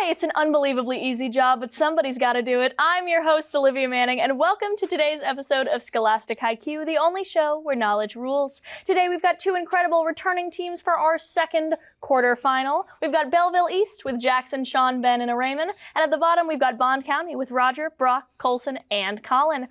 It's an unbelievably easy job, but somebody's got to do it. I'm your host, Olivia Manning, and welcome to today's episode of Scholastic Hi Q, the only show where knowledge rules. Today we've got two incredible returning teams for our second quarterfinal. We've got Belleville East with Jackson, Sean, Ben, and Raymond, and at the bottom we've got Bond County with Roger, Brock, Colson, and Colin.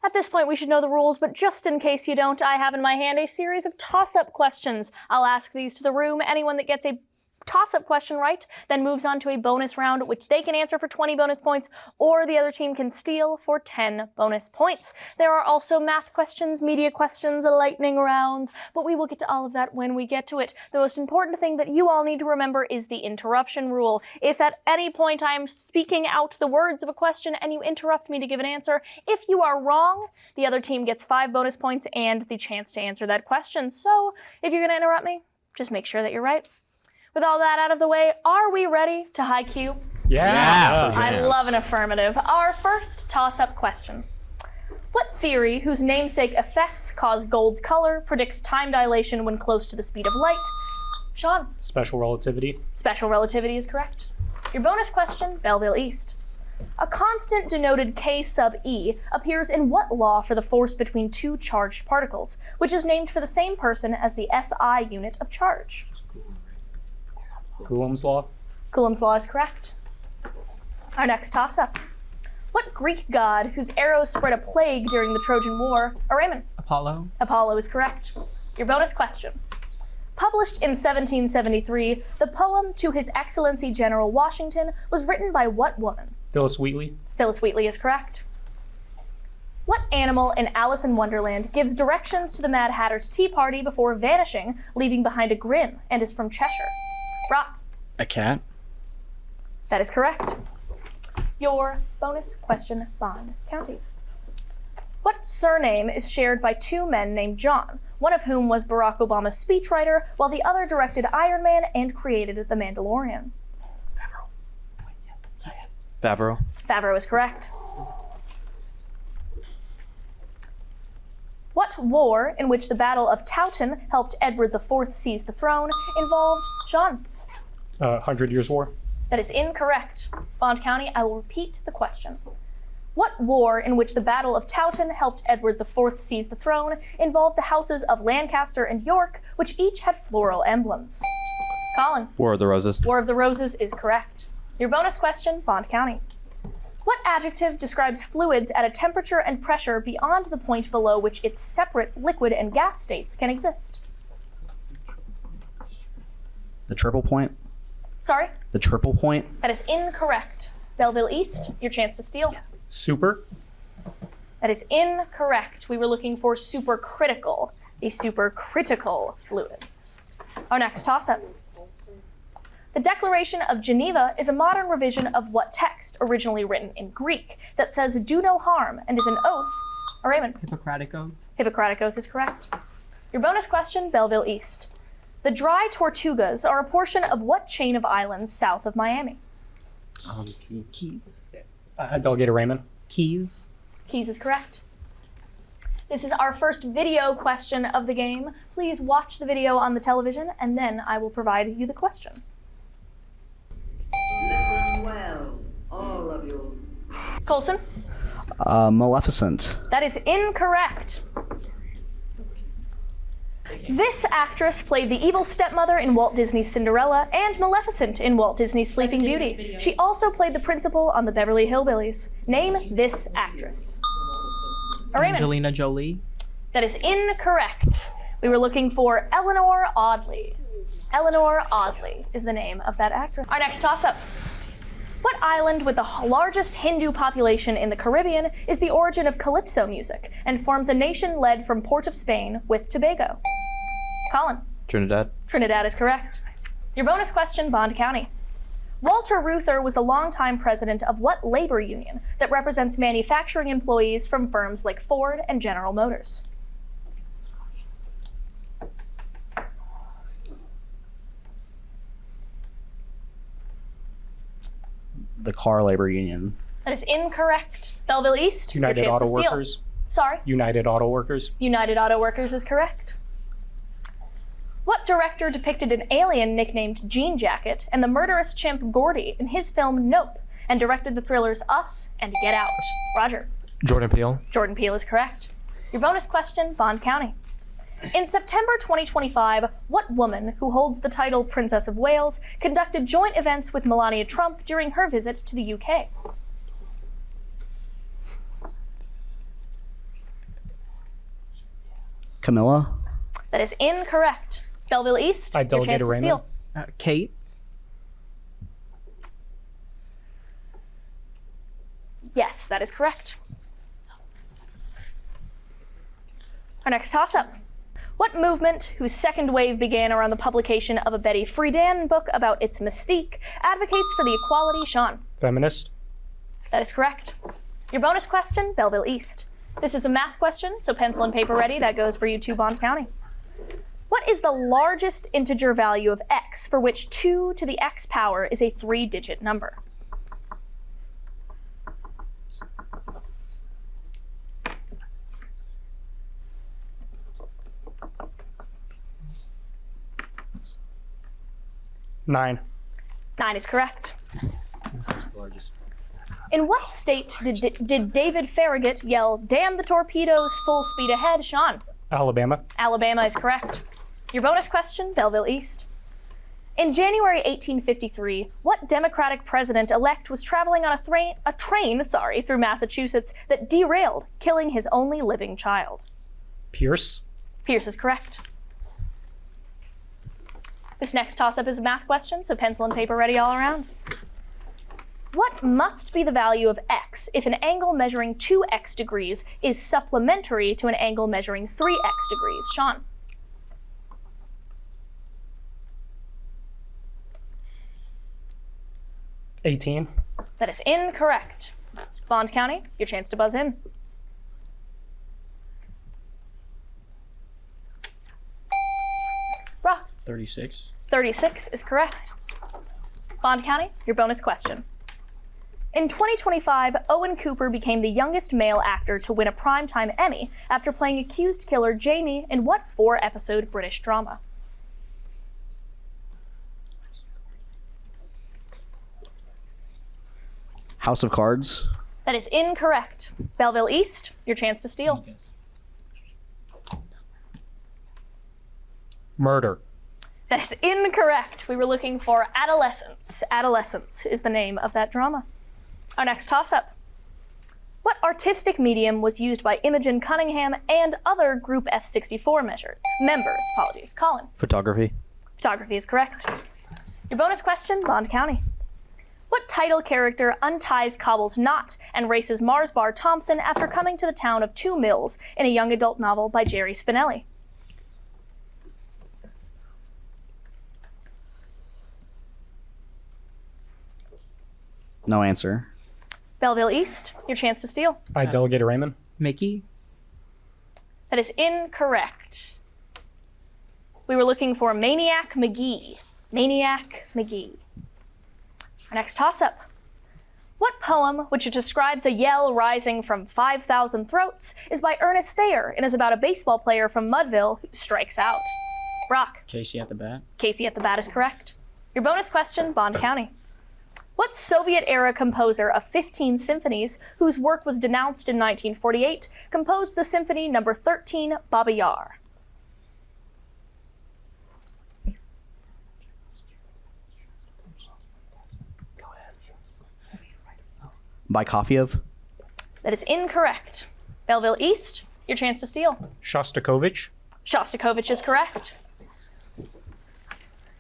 At this point, we should know the rules, but just in case you don't, I have in my hand a series of toss-up questions. I'll ask these to the room. Anyone that gets a toss-up question right then moves on to a bonus round, which they can answer for 20 bonus points, or the other team can steal for 10 bonus points. There are also math questions, media questions, lightning rounds, but we will get to all of that when we get to it. The most important thing that you all need to remember is the interruption rule. If at any point I am speaking out the words of a question and you interrupt me to give an answer, if you are wrong, the other team gets 5 bonus points and the chance to answer that question. So if you're going to interrupt me, just make sure that you're right. With all that out of the way, are we ready to Hi Q? Yeah. I love an affirmative. Our first toss-up question. What theory, whose namesake effects cause gold's color, predicts time dilation when close to the speed of light? Sean? Special relativity. Special relativity is correct. Your bonus question, Belleville East. A constant denoted K sub E appears in what law for the force between two charged particles, which is named for the same person as the SI unit of charge? Coulomb's law. Coulomb's law is correct. Our next toss-up. What Greek god whose arrows spread a plague during the Trojan War? Raymond? Apollo. Apollo is correct. Your bonus question. Published in 1773, the poem To His Excellency General Washington was written by what woman? Phyllis Wheatley. Phyllis Wheatley is correct. What animal in Alice in Wonderland gives directions to the Mad Hatter's tea party before vanishing, leaving behind a grin, and is from Cheshire? Brock? A cat. That is correct. Your bonus question, Bond County. What surname is shared by two men named John, one of whom was Barack Obama's speechwriter, while the other directed Iron Man and created The Mandalorian? Favreau. Favreau is correct. What war, in which the Battle of Towton helped Edward IV seize the throne, involved Sean? 100 Years' War. That is incorrect. Bond County, I will repeat the question. What war, in which the Battle of Towton helped Edward IV seize the throne, involved the houses of Lancaster and York, which each had floral emblems? Colin? War of the Roses. War of the Roses is correct. Your bonus question, Bond County. What adjective describes fluids at a temperature and pressure beyond the point below which its separate liquid and gas states can exist? The triple point? Sorry? The triple point? That is incorrect. Belleville East, your chance to steal. Super. That is incorrect. We were looking for supercritical, the supercritical fluids. Our next toss-up. The Declaration of Geneva is a modern revision of what text, originally written in Greek, that says do no harm and is an oath? Raymond? Hippocratic Oath. Hippocratic Oath is correct. Your bonus question, Belleville East. The Dry Tortugas are a portion of what chain of islands south of Miami? Keys. Delegated Raymond. Keys. Keys is correct. This is our first video question of the game. Please watch the video on the television, and then I will provide you the question. Listen well, all of you. Colson? Maleficent. That is incorrect. This actress played the evil stepmother in Walt Disney's Cinderella and Maleficent in Walt Disney's Sleeping Beauty. She also played the principal on the Beverly Hillbillies. Name this actress. Raymond? Angelina Jolie. That is incorrect. We were looking for Eleanor Audley. Eleanor Audley is the name of that actress. Our next toss-up. What island with the largest Hindu population in the Caribbean is the origin of calypso music and forms a nation led from Port of Spain with Tobago? Colin? Trinidad. Trinidad is correct. Your bonus question, Bond County. Walter Reuther was the longtime president of what labor union that represents manufacturing employees from firms like Ford and General Motors? The car labor union. That is incorrect. Belleville East, your United chance Auto to steal. Workers. Sorry? United Auto Workers. United Auto Workers is correct. What director depicted an alien nicknamed Jean Jacket and the murderous chimp Gordy in his film Nope, and directed the thrillers Us and Get Out? Roger. Jordan Peele. Jordan Peele is correct. Your bonus question, Bond County. In September 2025, what woman who holds the title Princess of Wales conducted joint events with Melania Trump during her visit to the UK? Camilla. That is incorrect. Belleville East, I your delegate chance a to Raymond. steal. Kate. Yes, that is correct. Our next toss-up. What movement, whose second wave began around the publication of a Betty Friedan book about its mystique, advocates for the equality? Sean. Feminist. That is correct. Your bonus question, Belleville East. This is a math question, so pencil and paper ready. That goes for you too, Bond County. What is the largest integer value of x for which 2 to the x power is a 3-digit number? Nine. 9 is correct. In what state did David Farragut yell, "Damn the torpedoes, full speed ahead"? Sean. Alabama. Alabama is correct. Your bonus question, Belleville East. In January 1853, what Democratic president-elect was traveling on a train through Massachusetts that derailed, killing his only living child? Pierce. Pierce is correct. This next toss-up is a math question, so pencil and paper ready all around. What must be the value of x if an angle measuring 2x degrees is supplementary to an angle measuring 3x degrees? Sean. $18. That is incorrect. Bond County, your chance to buzz in. Rock. 36. 36 is correct. Bond County, your bonus question. In 2025, Owen Cooper became the youngest male actor to win a Primetime Emmy after playing accused killer Jamie in what 4-episode British drama? House of Cards. That is incorrect. Belleville East, your chance to steal. Murder. That is incorrect. We were looking for Adolescence. Adolescence is the name of that drama. Our next toss-up. What artistic medium was used by Imogen Cunningham and other Group F-64 members? Colin. Photography. Photography is correct. Your bonus question, Bond County. What title character unties Cobble's knot and races Mars Bar Thompson after coming to the town of Two Mills in a young adult novel by Jerry Spinelli? No answer. Belleville East, your chance to steal. I delegate a Raymond. Mickey. That is incorrect. We were looking for Maniac McGee. Maniac McGee. Our next toss-up. What poem, which describes a yell rising from 5,000 throats, is by Ernest Thayer and is about a baseball player from Mudville who strikes out? Brock. Casey at the bat. Casey at the bat is correct. Your bonus question, Bond County. What Soviet-era composer of 15 symphonies, whose work was denounced in 1948, composed the Symphony No. 13, Baba Yar? By Kofiev. That is incorrect. Belleville East, your chance to steal. Shostakovich. Shostakovich is correct.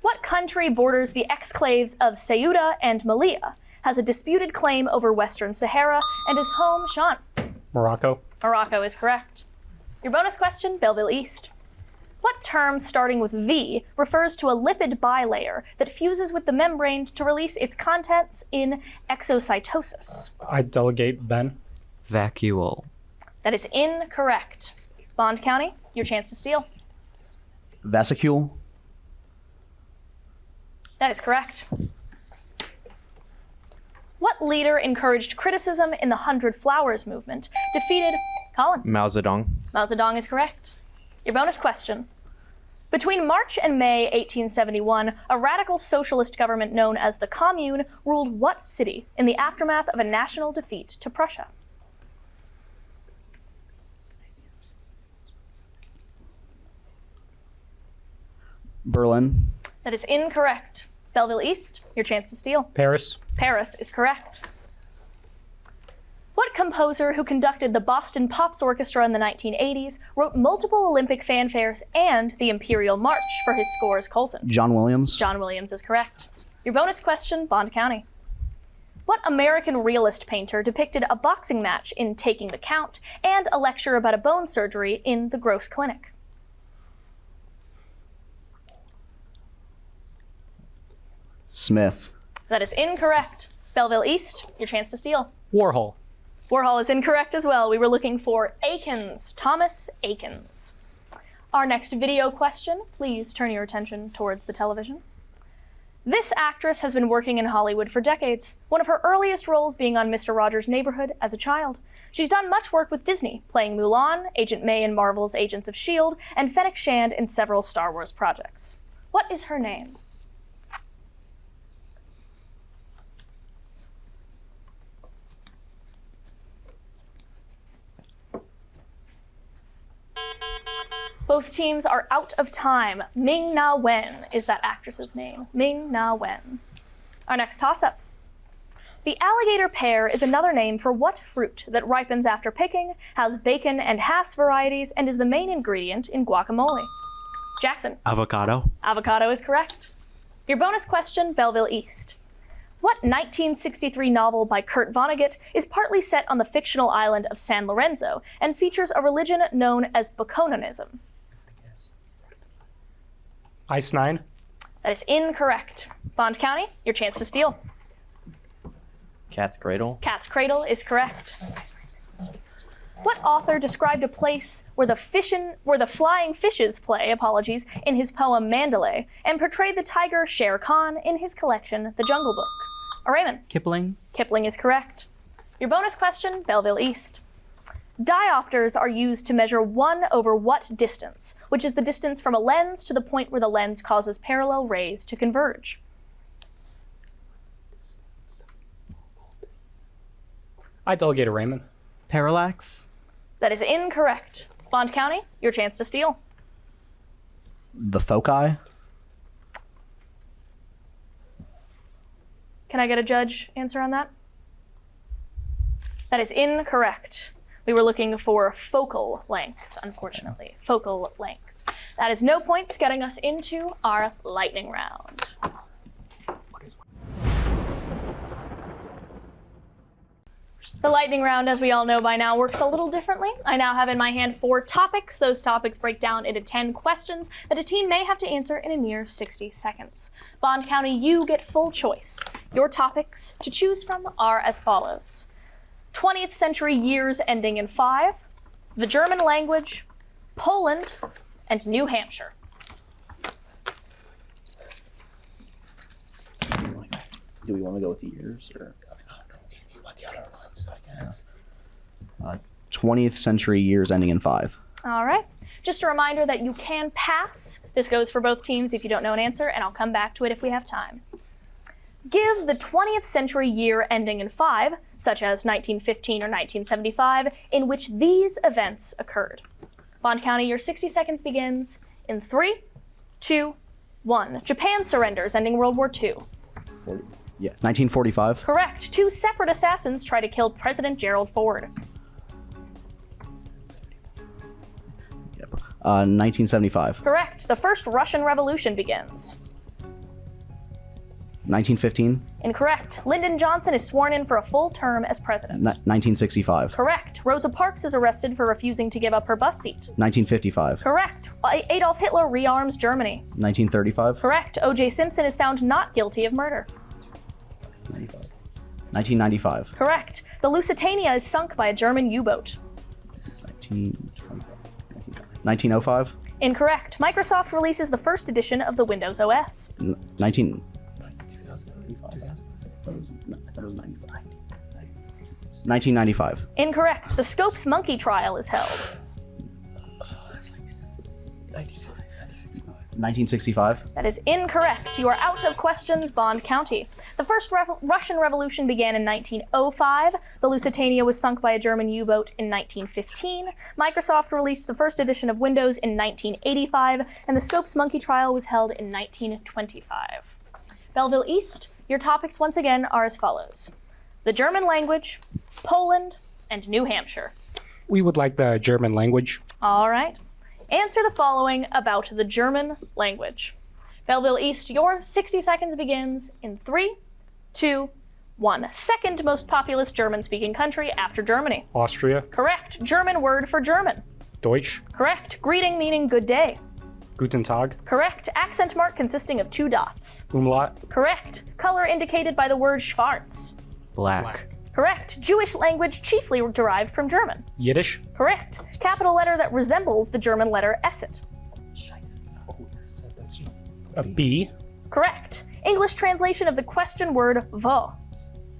What country borders the exclaves of Ceuta and Melilla, has a disputed claim over Western Sahara, and is home? Sean. Morocco. Morocco is correct. Your bonus question, Belleville East. What term starting with V refers to a lipid bilayer that fuses with the membrane to release its contents in exocytosis? I delegate Ben. Vacuole. That is incorrect. Bond County, your chance to steal. Vesicule. That is correct. What leader encouraged criticism in the 100 Flowers movement, defeated Colin? Mao Zedong. Mao Zedong is correct. Your bonus question. Between March and May 1871, a radical socialist government known as the Commune ruled what city in the aftermath of a national defeat to Prussia? Berlin. That is incorrect. Belleville East, your chance to steal. Paris. Paris is correct. What composer who conducted the Boston Pops Orchestra in the 1980s wrote multiple Olympic fanfares and the Imperial March for his scores, Colson? John Williams. John Williams is correct. Your bonus question, Bond County. What American realist painter depicted a boxing match in Taking the Count and a lecture about a bone surgery in The Gross Clinic? Smith. That is incorrect. Belleville East, your chance to steal. Warhol. Warhol is incorrect as well. We were looking for Akins, Thomas Akins. Our next video question, please turn your attention towards the television. This actress has been working in Hollywood for decades, one of her earliest roles being on Mr. Rogers' Neighborhood as a child. She's done much work with Disney, playing Mulan, Agent May in Marvel's Agents of S.H.I.E.L.D., and Fennec Shand in several Star Wars projects. What is her name? Both teams are out of time. Ming-Na Wen is that actress's name. Ming-Na Wen. Our next toss-up. The alligator pear is another name for what fruit that ripens after picking, has bacon and Hass varieties, and is the main ingredient in guacamole? Jackson. Avocado. Avocado is correct. Your bonus question, Belleville East. What 1963 novel by Kurt Vonnegut is partly set on the fictional island of San Lorenzo and features a religion known as Baconanism? Ice 9. That is incorrect. Bond County, your chance to steal. Cat's Cradle. Cat's Cradle is correct. What author described a place where the flying fishes play, in his poem Mandalay, and portrayed the tiger Shere Khan in his collection The Jungle Book? Raymond. Kipling. Kipling is correct. Your bonus question, Belleville East. Diopters are used to measure 1 over what distance, which is the distance from a lens to the point where the lens causes parallel rays to converge? I delegate to Raymond. Parallax. That is incorrect. Bond County, your chance to steal. The foci. Can I get a judge answer on that? That is incorrect. We were looking for focal length, unfortunately. Focal length. That is no points, getting us into our lightning round. The lightning round, as we all know by now, works a little differently. I now have in my hand 4 topics. Those topics break down into 10 questions that a team may have to answer in a mere 60 seconds. Bond County, you get full choice. Your topics to choose from are as follows: 20th century years ending in 5, the German language, Poland, and New Hampshire. Do we want to go with the years or? 20th century years ending in 5. All right. Just a reminder that you can pass. This goes for both teams if you don't know an answer, and I'll come back to it if we have time. Give the 20th century year ending in 5, such as 1915 or 1975, in which these events occurred. Bond County, your 60 seconds begins in 3, 2, 1. Japan surrenders, ending World War II. 1945. Correct. 2 separate assassins try to kill President Gerald Ford. 1975. Correct. The First Russian Revolution begins. 1915. Incorrect. Lyndon Johnson is sworn in for a full term as president. 1965. Correct. Rosa Parks is arrested for refusing to give up her bus seat. 1955. Correct. Adolf Hitler rearms Germany. 1935. Correct. O.J. Simpson is found not guilty of murder. 1995. Correct. The Lusitania is sunk by a German U-boat. 1905. Incorrect. Microsoft releases the first edition of the Windows OS. 1995. Incorrect. The Scopes monkey trial is held. 1965. That is incorrect. You are out of questions, Bond County. The first Russian Revolution began in 1905. The Lusitania was sunk by a German U-boat in 1915. Microsoft released the first edition of Windows in 1985, and the Scopes monkey trial was held in 1925. Belleville East, your topics once again are as follows: the German language, Poland, and New Hampshire. We would like the German language. All right. Answer the following about the German language. Belleville East, your 60 seconds begins in 3, 2, 1. Second most populous German-speaking country after Germany. Austria. Correct. German word for German. Deutsch. Correct. Greeting meaning good day. Guten Tag. Correct. Accent mark consisting of 2 dots. Umlaut. Correct. Color indicated by the word schwarz. Black. Correct. Jewish language chiefly derived from German. Yiddish. Correct. Capital letter that resembles the German letter Esset. A B. Correct. English translation of the question word wo.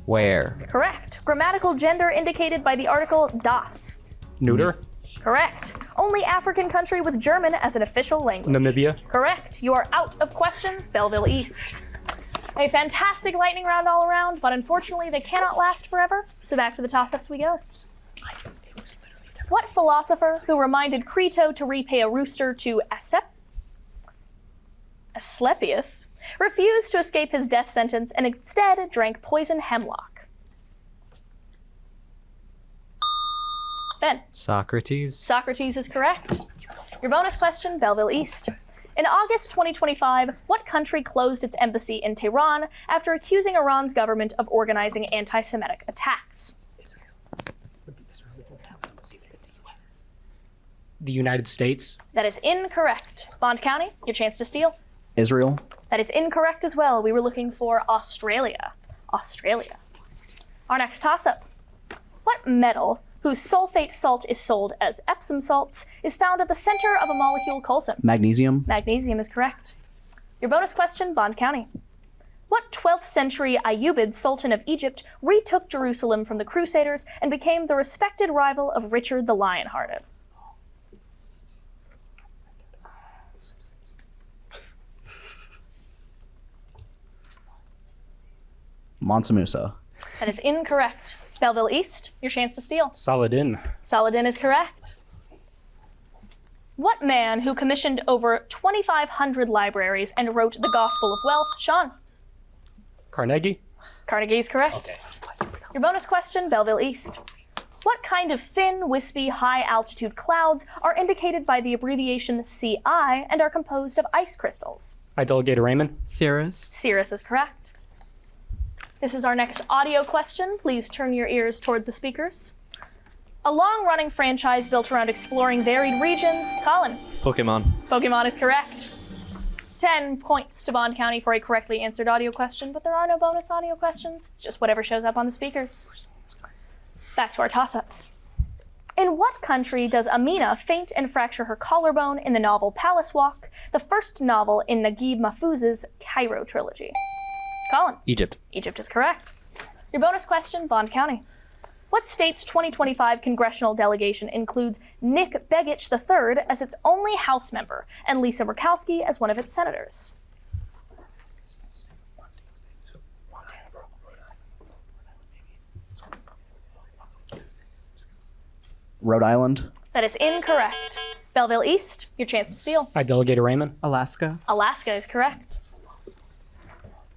Where? Correct. Grammatical gender indicated by the article das. Neuter. Correct. Only African country with German as an official language. Namibia. Correct. You are out of questions, Belleville East. A fantastic lightning round all around, but unfortunately they cannot last forever, so back to the toss-ups we go. What philosopher who reminded Crito to repay a rooster to Asclepius refused to escape his death sentence and instead drank poison hemlock? Ben. Socrates. Socrates is correct. Your bonus question, Belleville East. In August 2025, what country closed its embassy in Tehran after accusing Iran's government of organizing anti-Semitic attacks? The United States. That is incorrect. Bond County, your chance to steal. Israel. That is incorrect as well. We were looking for Australia. Australia. Our next toss-up. What metal, whose sulfate salt is sold as Epsom salts, is found at the center of a molecule Coulson? Magnesium. Magnesium is correct. Your bonus question, Bond County. What 12th century Ayyubid Sultan of Egypt retook Jerusalem from the Crusaders and became the respected rival of Richard the Lionhearted? Mansa Musa. That is incorrect. Belleville East, your chance to steal. Saladin. Saladin is correct. What man who commissioned over 2,500 libraries and wrote the Gospel of Wealth? Sean. Carnegie. Carnegie is correct. Your bonus question, Belleville East. What kind of thin, wispy, high-altitude clouds are indicated by the abbreviation CI and are composed of ice crystals? I delegate to Raymond. Cirrus. Cirrus is correct. This is our next audio question. Please turn your ears toward the speakers. A long-running franchise built around exploring varied regions. Colin. Pokemon. Pokemon is correct. 10 points to Bond County for a correctly answered audio question, but there are no bonus audio questions. It's just whatever shows up on the speakers. Back to our toss-ups. In what country does Amina faint and fracture her collarbone in the novel Palace Walk, the first novel in Naguib Mahfouz's Cairo trilogy? Colin. Egypt. Egypt is correct. Your bonus question, Bond County. What state's 2025 congressional delegation includes Nick Begich III as its only House member and Lisa Murkowski as one of its senators? Rhode Island. That is incorrect. Belleville East, your chance to steal. I delegate to Raymond. Alaska. Alaska is correct.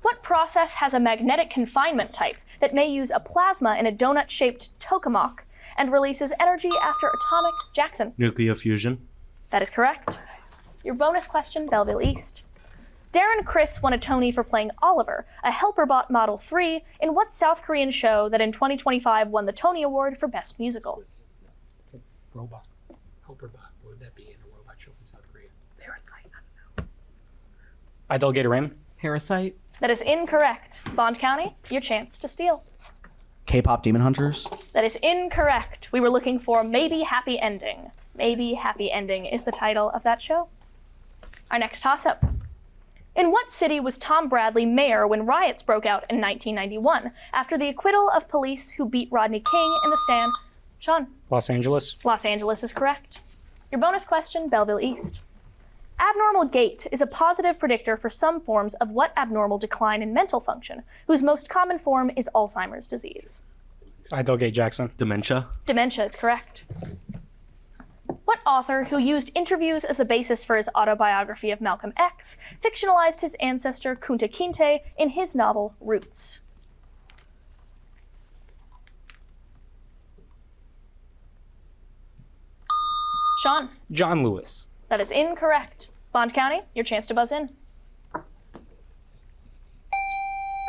What process has a magnetic confinement type that may use a plasma in a donut-shaped tokamak and releases energy after atomic Jackson? Nuclear fusion. That is correct. Your bonus question, Belleville East. Darren Criss won a Tony for playing Oliver, a HelperBot Model 3, in what South Korean show that in 2025 won the Tony Award for Best Musical? It's a robot. Helper bot. What would that be in a robot show from South Korea? Parasite. I don't know. I delegate to Raymond. Parasite. That is incorrect. Bond County, your chance to steal. K-pop Demon Hunters. That is incorrect. We were looking for Maybe Happy Ending. Maybe Happy Ending is the title of that show. Our next toss-up. In what city was Tom Bradley mayor when riots broke out in 1991 after the acquittal of police who beat Rodney King in the San... Sean. Los Angeles. Los Angeles is correct. Your bonus question, Belleville East. Abnormal gait is a positive predictor for some forms of what abnormal decline in mental function, whose most common form is Alzheimer's disease? I, Delgate Jackson. Dementia. Dementia is correct. What author, who used interviews as the basis for his autobiography of Malcolm X, fictionalized his ancestor Kunta Kinte in his novel Roots? Sean. John Lewis. That is incorrect. Bond County, your chance to buzz in.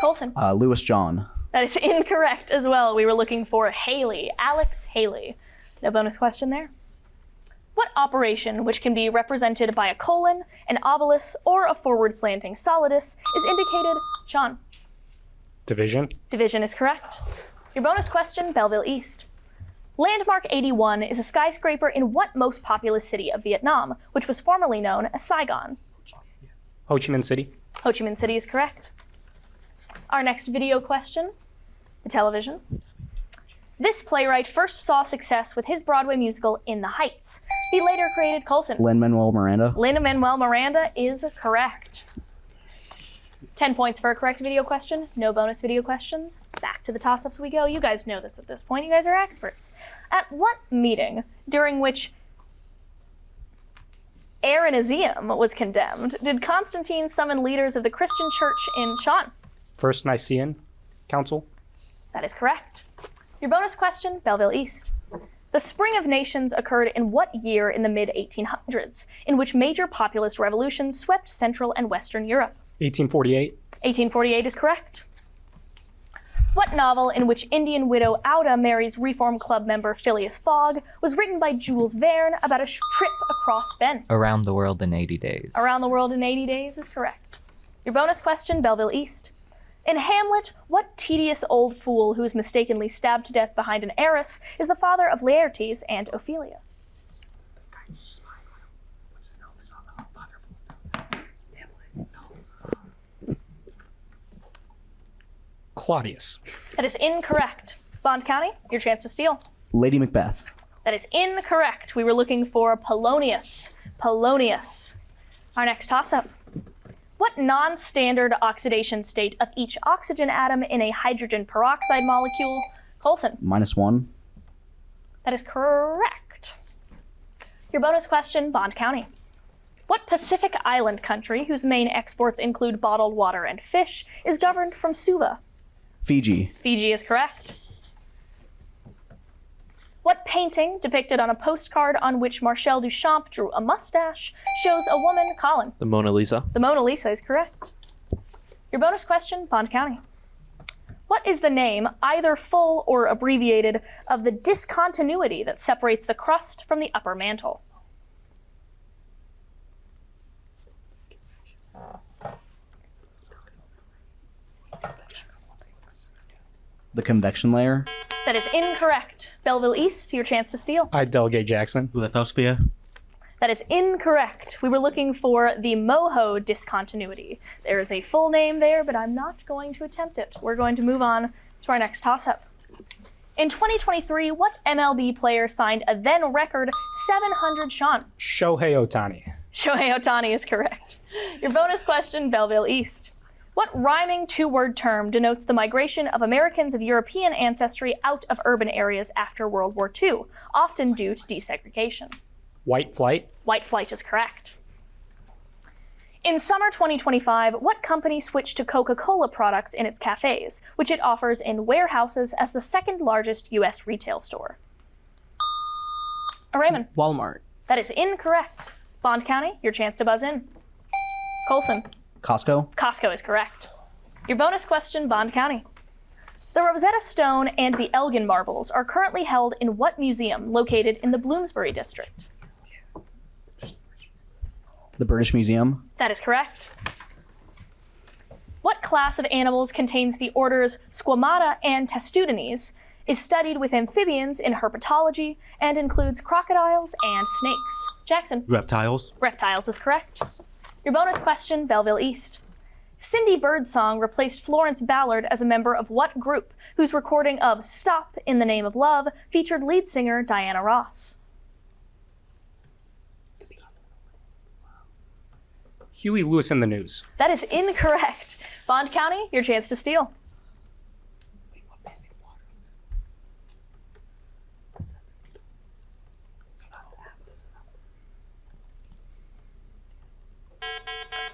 Colson. Lewis John. That is incorrect as well. We were looking for Haley, Alex Haley. No bonus question there. What operation, which can be represented by a colon, an obelus, or a forward slanting solidus, is indicated? Sean. Division. Division is correct. Your bonus question, Belleville East. Landmark 81 is a skyscraper in what most populous city of Vietnam, which was formerly known as Saigon? Ho Chi Minh City. Ho Chi Minh City is correct. Our next video question, the television. This playwright first saw success with his Broadway musical In the Heights. He later created Colson. Lin-Manuel Miranda. Lin-Manuel Miranda is correct. 10 points for a correct video question. No bonus video questions. Back to the toss-ups we go. You guys know this at this point. You guys are experts. At what meeting, during which Arianism was condemned, did Constantine summon leaders of the Christian church in Sean? First Nicene Council. That is correct. Your bonus question, Belleville East. The Spring of Nations occurred in what year in the mid-1800s, in which major populist revolutions swept Central and Western Europe? 1848. 1848 is correct. What novel in which Indian widow Auda marries Reform Club member Phileas Fogg was written by Jules Verne about a trip across Ben? Around the World in 80 Days. Around the World in 80 Days is correct. Your bonus question, Belleville East. In Hamlet, what tedious old fool who is mistakenly stabbed to death behind an arras is the father of Laertes and Ophelia? Claudius. That is incorrect. Bond County, your chance to steal. Lady Macbeth. That is incorrect. We were looking for Polonius. Polonius. Our next toss-up. What non-standard oxidation state of each oxygen atom in a hydrogen peroxide molecule? Colson. -1. That is correct. Your bonus question, Bond County. What Pacific island country, whose main exports include bottled water and fish, is governed from Suva? Fiji. Fiji is correct. What painting, depicted on a postcard on which Marcel Duchamp drew a mustache, shows a woman, Colin? The Mona Lisa. The Mona Lisa is correct. Your bonus question, Bond County. What is the name, either full or abbreviated, of the discontinuity that separates the crust from the upper mantle? The convection layer. That is incorrect. Belleville East, your chance to steal. I, Delgate Jackson. Lithosphere. That is incorrect. We were looking for the MOHO discontinuity. There is a full name there, but I'm not going to attempt it. We're going to move on to our next toss-up. In 2023, what MLB player signed a then record 700 Sean? Shohei Ohtani. Shohei Ohtani is correct. Your bonus question, Belleville East. What rhyming two-word term denotes the migration of Americans of European ancestry out of urban areas after World War II, often due to desegregation? White flight. White flight is correct. In summer 2025, what company switched to Coca-Cola products in its cafes, which it offers in warehouses as the second largest U.S. retail store? Raymond. Walmart. That is incorrect. Bond County, your chance to buzz in. Colson. Costco. Costco is correct. Your bonus question, Bond County. The Rosetta Stone and the Elgin Marbles are currently held in what museum located in the Bloomsbury district? The British Museum. That is correct. What class of animals contains the orders Squamata and Testudines, is studied with amphibians in herpetology, and includes crocodiles and snakes? Jackson. Reptiles. Reptiles is correct. Your bonus question, Belleville East. Cindy Birdsong replaced Florence Ballard as a member of what group, whose recording of Stop in the Name of Love featured lead singer Diana Ross? Huey Lewis and the News. That is incorrect. Bond County, your chance to steal.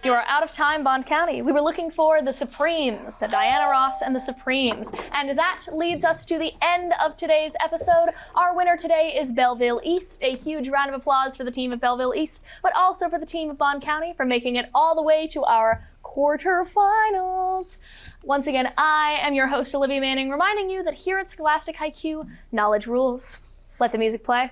You are out of time, Bond County. We were looking for the Supremes, Diana Ross and the Supremes. And that leads us to the end of today's episode. Our winner today is Belleville East. A huge round of applause for the team of Belleville East, but also for the team of Bond County for making it all the way to our quarterfinals. Once again, I am your host, Olivia Manning, reminding you that here at Scholastic Hi Q, knowledge rules. Let the music play.